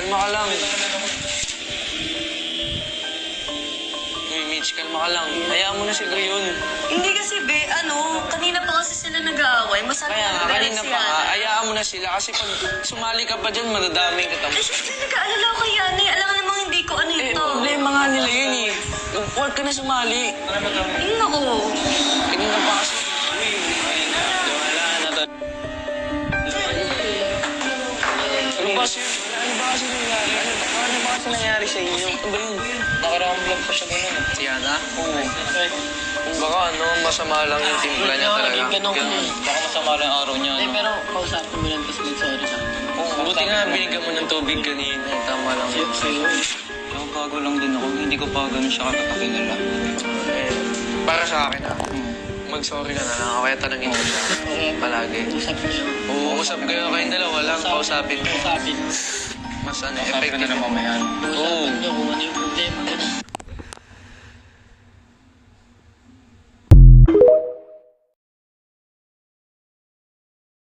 Kalma ka lang. Uy, Mitch, kalma ka lang. Hayaan mo na si Bri yun. Hindi kasi, be, kanina pa kasi sila nag-aaway. Masabi Kaya nga, na kanina pa nga, hayaan mo na sila kasi pag sumali ka pa dyan, madadaming ka Eh, syempre, nag-aalala ako kay Yana. Alam nga namang hindi ko ano Eh, ito. problema nga nila yun eh. Huwag ka na sumali. Yun ako. Kanina pa kasi. Ano ba kasi nangyari? Ano ba kasi nangyari sa inyo? Ano ba yun? Nakaraang vlog pa siya ganun. Si Yana? Oo. Baka masama lang yung timpla niya talaga. Naging ganun ko yun. Baka masama lang yung araw niya. Eh, pero kausapin mo lang tapos mag-sorry ka. Buti nga binigyan mo ng tubig kanina. Tama lang. Sa'yo. Kaya bago lang din ako. Hindi ko pa ganun siya katakinala. Eh, para sa akin mag-sorry ka na lang. Kaya tanongin mo siya. Palagi. Usap niyo. Uusap kayo kayong dalawa lang. Kausapin mo. Usapin. Mas Sabi ka effective. na lang mamaya. Usapan niyo kung ano yung problema.